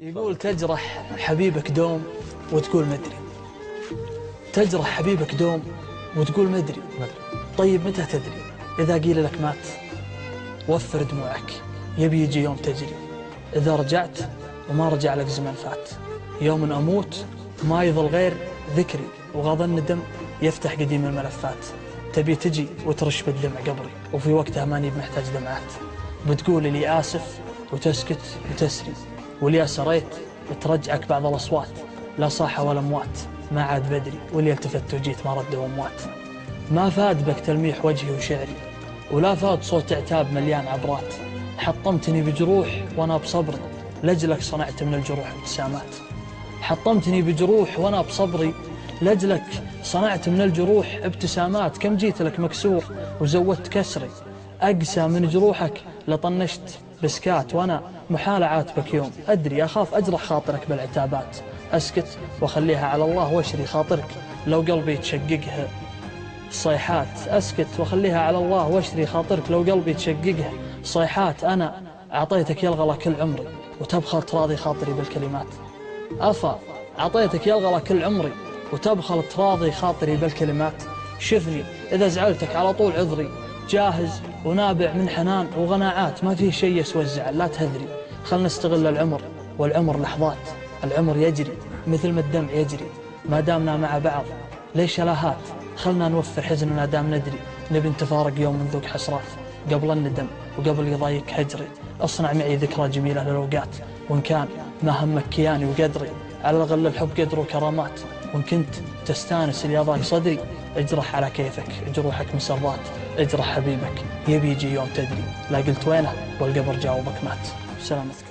يقول تجرح حبيبك دوم وتقول مدري. تجرح حبيبك دوم وتقول مدري. طيب متى تدري؟ إذا قيل لك مات وفر دموعك، يبي يجي يوم تجري. إذا رجعت وما رجع لك زمن فات، يوم أموت ما يظل غير ذكري، وغض الندم يفتح قديم الملفات. تبي تجي وترش بالدمع قبري، وفي وقتها ماني بمحتاج دمعات. بتقول لي آسف وتسكت وتسري، واللي سريت ترجعك بعض الأصوات. لا صاحة ولا أموات، ما عاد بدري، واللي التفت وجيت ما ردوا أموات. ما فاد بك تلميح وجهي وشعري، ولا فاد صوت عتاب مليان عبرات. حطمتني بجروح وأنا بصبري، لجلك صنعت من الجروح ابتسامات. حطمتني بجروح وأنا بصبري، لجلك صنعت من الجروح ابتسامات. كم جيت لك مكسور وزودت كسري، أقسى من جروحك لطنشت بسكات. وأنا محال عاتبك يوم، أدري أخاف أجرح خاطرك بالعتابات. أسكت وأخليها على الله واشري خاطرك لو قلبي تشققها صيحات. أسكت وأخليها على الله واشري خاطرك لو قلبي تشققها صيحات. أنا أعطيتك يلغى كل عمري، وتبخل تراضي خاطري بالكلمات. أفا أعطيتك يلغى كل عمري، وتبخل تراضي خاطري بالكلمات. شفني إذا زعلتك على طول عذري، جاهز ونابع من حنان وغناعات. ما فيه شيء يسوى الزعل، لا تهذري. خلنا نستغل العمر، والعمر لحظات. العمر يجري مثل ما الدمع يجري، ما دامنا مع بعض ليش لاهات. خلنا نوفر حزننا دام ندري، نبي نتفارق يوم من ذوق حسرات. قبل الندم وقبل يضايق هجري، اصنع معي ذكرى جميلة للأوقات. وإن كان ما همك كياني وقدري، على الأقل الحب قدر وكرامات. وإن كنت تستانس اللي ضاق صدري، اجرح على كيفك جروحك مسرات. اجرح حبيبك يبي يجي يوم تدري، لا قلت وينه والقبر جاوبك مات. سلامتك.